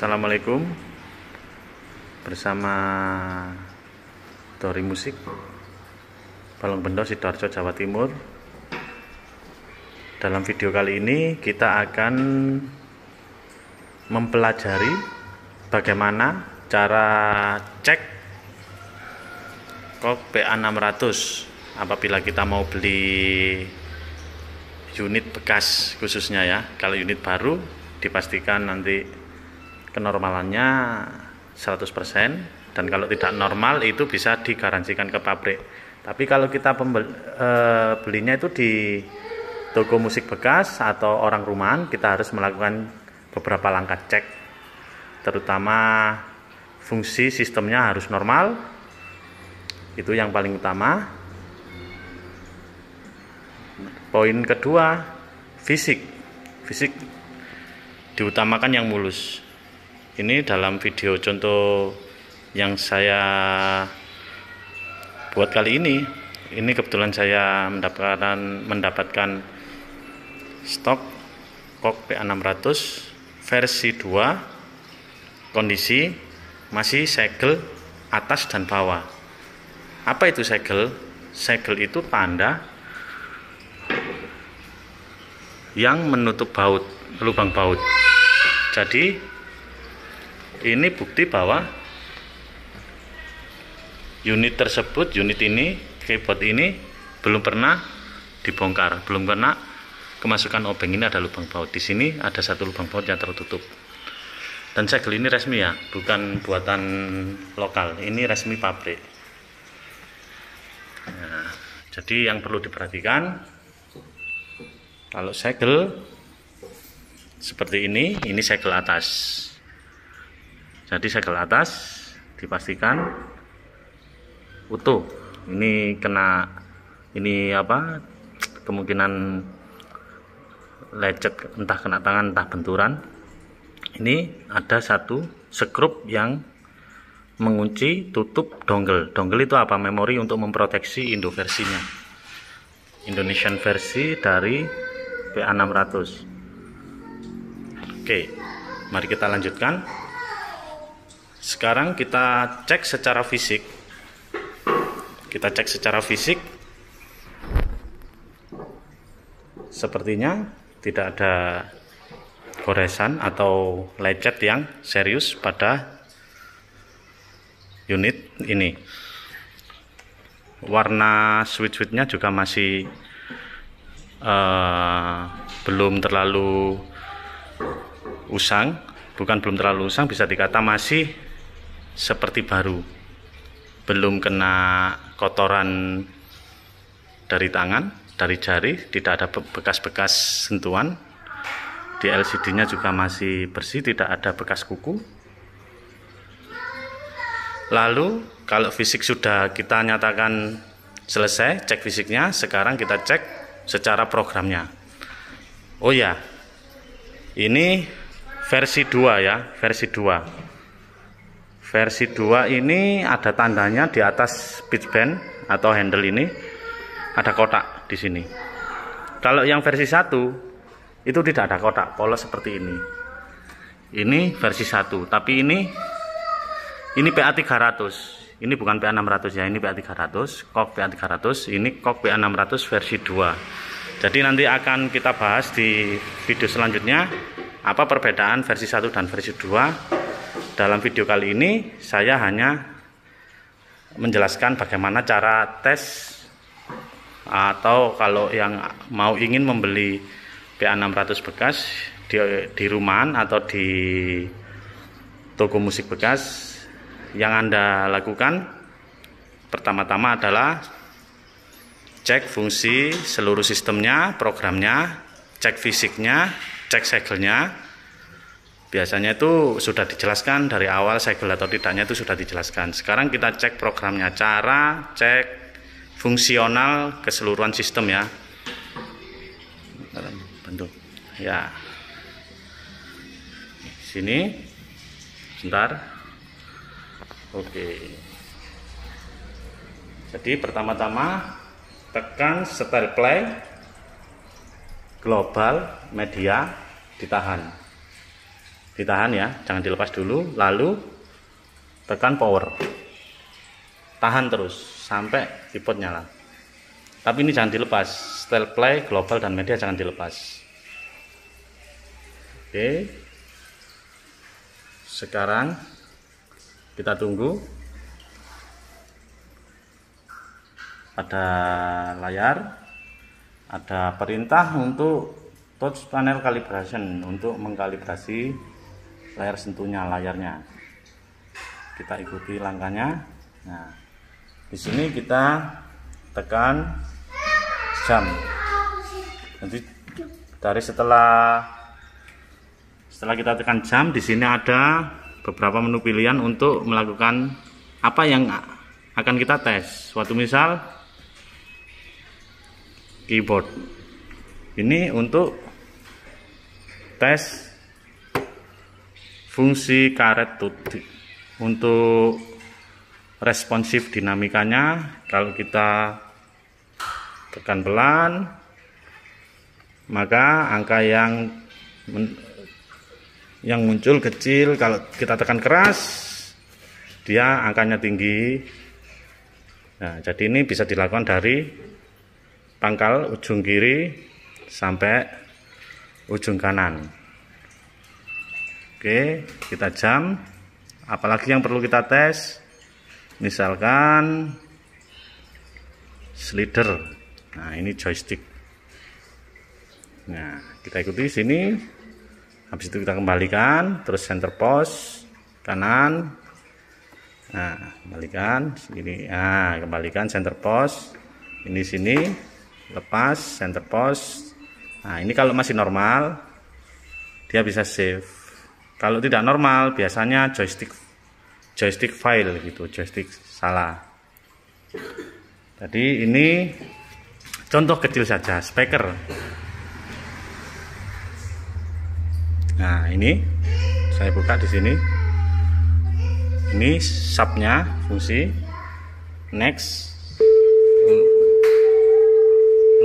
Assalamualaikum, bersama Dori Musik, Balongbendo, Sidoarjo, Jawa Timur. Dalam video kali ini kita akan mempelajari bagaimana cara cek kok PA600 apabila kita mau beli unit bekas khususnya ya. Kalau unit baru dipastikan nanti kenormalannya 100%, dan kalau tidak normal itu bisa digaransikan ke pabrik. Tapi kalau kita belinya itu di toko musik bekas atau orang rumahan, kita harus melakukan beberapa langkah cek, terutama fungsi sistemnya harus normal, itu yang paling utama. Poin kedua, fisik diutamakan yang mulus. Ini dalam video contoh yang saya buat kali ini kebetulan saya mendapatkan stok kok PA600 versi 2, kondisi masih segel atas dan bawah. Apa itu segel? Segel itu tanda yang menutup baut, lubang baut. Jadi ini bukti bahwa unit tersebut, unit ini, keyboard ini belum pernah dibongkar, belum pernah kemasukan obeng. Ini ada lubang baut, di sini ada satu lubang baut yang tertutup. Dan segel ini resmi ya, bukan buatan lokal, ini resmi pabrik. Nah, jadi yang perlu diperhatikan, kalau segel seperti ini segel atas. Jadi segel atas dipastikan utuh. Ini kemungkinan lecet, entah kena tangan entah benturan. Ini ada satu skrup yang mengunci tutup dongle. Dongle itu apa? Memori untuk memproteksi Indo versinya, Indonesian versi dari PA600. Oke, mari kita lanjutkan. Sekarang kita cek secara fisik. Sepertinya tidak ada goresan atau lecet yang serius pada unit ini. Warna switch-switchnya juga masih belum terlalu usang. Bukan belum terlalu usang, bisa dikata masih seperti baru. Belum kena kotoran dari tangan, dari jari, tidak ada bekas-bekas sentuhan. Di LCD-nya juga masih bersih, tidak ada bekas kuku. Lalu kalau fisik sudah kita nyatakan selesai cek fisiknya, sekarang kita cek secara programnya. Oh ya, ini versi 2 ya, versi 2. Versi 2 ini ada tandanya di atas pitch bend atau handle ini, ada kotak di sini. Kalau yang versi 1 itu tidak ada kotak, polos seperti ini. Ini versi 1, tapi ini PA300. Ini bukan PA600 ya, ini PA300, kok PA300, ini kok PA600 versi 2. Jadi nanti akan kita bahas di video selanjutnya apa perbedaan versi 1 dan versi 2. Dalam video kali ini saya hanya menjelaskan bagaimana cara tes, atau kalau yang ingin membeli PA600 bekas di rumahan atau di toko musik bekas, yang Anda lakukan pertama-tama adalah cek fungsi seluruh sistemnya, programnya, cek fisiknya, cek segelnya. Biasanya itu sudah dijelaskan dari awal, segel atau tidaknya itu sudah dijelaskan. Sekarang kita cek programnya, cara cek fungsional keseluruhan sistem ya. Bentuk ya. Sini, sebentar. Oke. Jadi pertama-tama tekan setel play, global media ditahan. ditahan ya, jangan dilepas dulu, lalu tekan power, tahan terus sampai keyboard nyala. Tapi ini jangan dilepas, setel play, global dan media jangan dilepas. Oke, sekarang kita tunggu. Ada layar, ada perintah untuk touch panel calibration, untuk mengkalibrasi layar sentuhnya, layarnya. Kita ikuti langkahnya. Nah, di sini kita tekan jam. Nanti dari setelah kita tekan jam, di sini ada beberapa menu pilihan untuk melakukan apa yang akan kita tes. Suatu misal keyboard. Ini untuk tes fungsi karet tooth. Untuk responsif dinamikanya, kalau kita tekan pelan, maka angka yang muncul kecil. Kalau kita tekan keras, dia angkanya tinggi. Nah, jadi ini bisa dilakukan dari pangkal ujung kiri sampai ujung kanan. Oke, kita jam. Apalagi yang perlu kita tes, misalkan slider. Nah, ini joystick. Nah, kita ikuti sini. Habis itu kita kembalikan, terus center pose kanan. Nah, kembalikan sini. Nah, kembalikan center pose. Ini sini, lepas center pose. Nah, ini kalau masih normal, dia bisa save. Kalau tidak normal, biasanya joystick file gitu, joystick salah. Jadi ini contoh kecil saja, speaker. Nah, ini saya buka di sini. Ini subnya, fungsi next,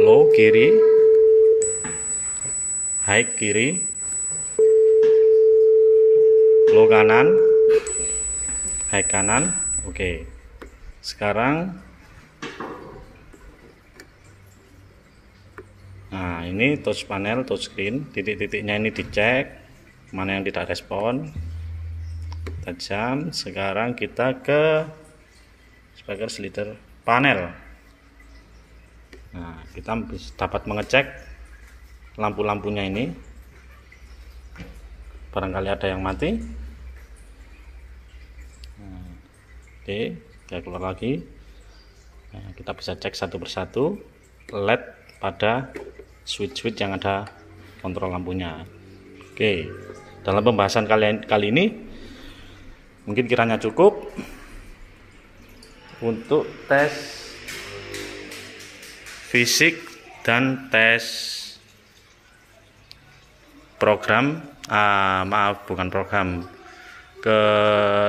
low kiri, high kiri, low kanan, high kanan. Oke. Sekarang nah, ini touch panel, touch screen, titik-titiknya ini dicek mana yang tidak respon. Kita jam. Sekarang kita ke speaker slider panel. Nah, kita dapat mengecek lampu-lampunya ini. Barangkali ada yang mati. Nah, oke, kita keluar lagi. Nah, kita bisa cek satu persatu LED pada switch-switch yang ada kontrol lampunya. Oke, dalam pembahasan kali ini mungkin kiranya cukup untuk tes fisik dan tes program. Bukan program,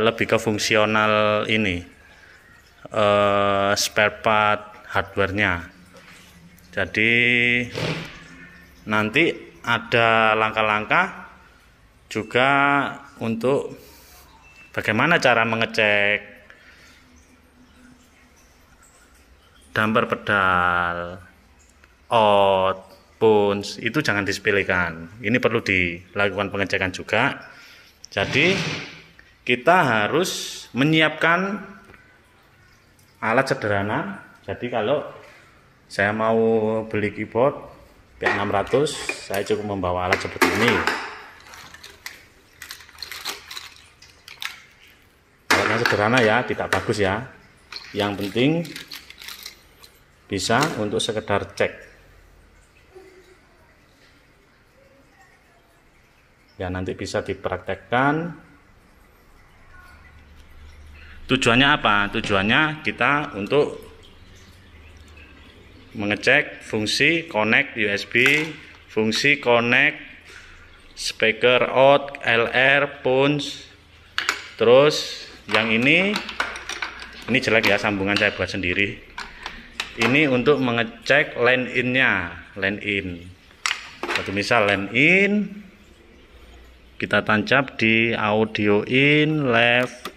lebih ke fungsional ini, spare part hardware-nya. Jadi nanti ada langkah-langkah juga untuk bagaimana cara mengecek damper pedal, out, punch, itu jangan disepelekan. Ini perlu dilakukan pengecekan juga. Jadi kita harus menyiapkan alat sederhana. Jadi kalau saya mau beli keyboard PA600, saya cukup membawa alat seperti ini. Alatnya sederhana ya, tidak bagus ya. Yang penting bisa untuk sekedar cek. Ya, nanti bisa dipraktekkan. Tujuannya apa? Tujuannya kita untuk mengecek fungsi connect USB, fungsi connect speaker out, LR, punch. Terus yang ini jelek ya, sambungan saya buat sendiri. Ini untuk mengecek line in-nya, line in. Satu misal line in. kita tancap di audio in, left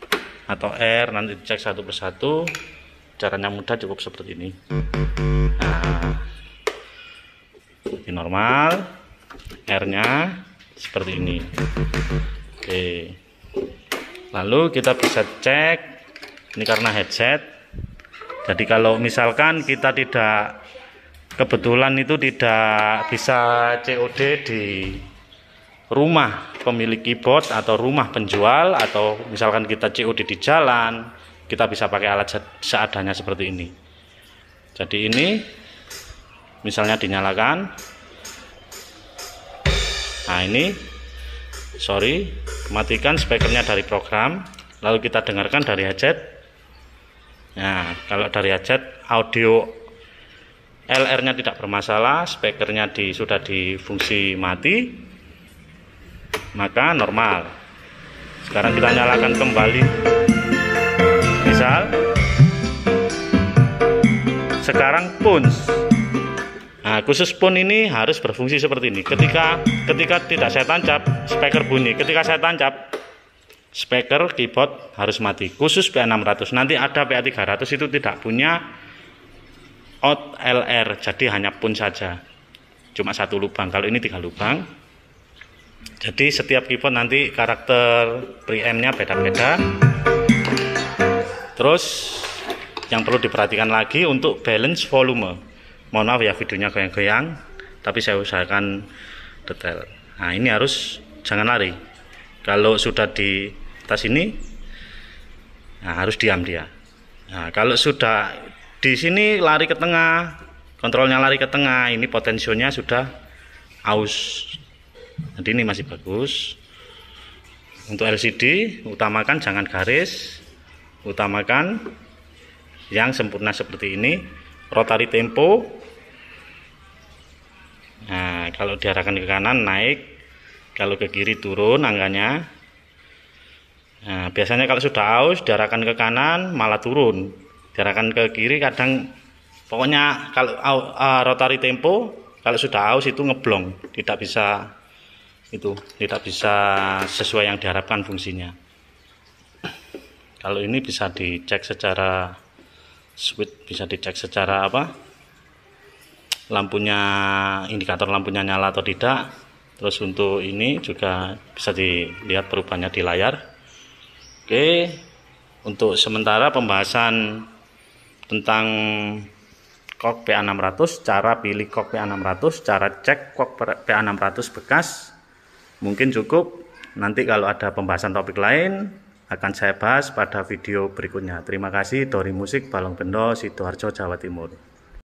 atau R, nanti dicek satu persatu. Caranya mudah, cukup seperti ini. Nah, ini normal, R-nya seperti ini. Oke, lalu kita bisa cek ini karena headset. Jadi kalau misalkan kita tidak, kebetulan itu tidak bisa COD di rumah pemilik keyboard atau rumah penjual, atau misalkan kita COD di jalan, kita bisa pakai alat seadanya seperti ini. Jadi ini misalnya dinyalakan. Nah ini, sorry, matikan speakernya dari program, lalu kita dengarkan dari headset. Nah, kalau dari headset audio LR-nya tidak bermasalah, speakernya sudah di fungsi mati, maka normal. Sekarang kita nyalakan kembali. Misal sekarang punch. Nah, khusus pun ini harus berfungsi seperti ini. Ketika tidak saya tancap, speaker bunyi. Ketika saya tancap, speaker keyboard harus mati. Khusus PA600. Nanti ada PA300 itu tidak punya out LR, jadi hanya pun saja. Cuma satu lubang. Kalau ini 3 lubang. Jadi setiap keyboard nanti karakter preamp-nya beda-beda. Terus yang perlu diperhatikan lagi untuk balance volume. Mohon maaf ya videonya goyang-goyang, tapi saya usahakan detail. Nah ini harus jangan lari. Kalau sudah di atas ini, nah harus diam dia. Nah kalau sudah di sini lari ke tengah, kontrolnya lari ke tengah, ini potensionya sudah aus. Jadi ini masih bagus. Untuk LCD utamakan jangan garis, utamakan yang sempurna seperti ini. Rotary tempo. Nah, kalau diarahkan ke kanan naik, kalau ke kiri turun angkanya. Nah, biasanya kalau sudah aus diarahkan ke kanan malah turun, diarahkan ke kiri kadang, pokoknya kalau rotary tempo kalau sudah aus itu ngeblong, tidak bisa sesuai yang diharapkan fungsinya. Kalau ini bisa dicek secara switch, bisa dicek secara lampunya, indikator lampunya nyala atau tidak. Terus untuk ini juga bisa dilihat perubahannya di layar. Oke, untuk sementara pembahasan tentang kok PA600, cara pilih kok PA600, cara cek kok PA600 bekas mungkin cukup. Nanti kalau ada pembahasan topik lain akan saya bahas pada video berikutnya. Terima kasih. Dori Musik, Balongbendo, Sidoarjo, Jawa Timur.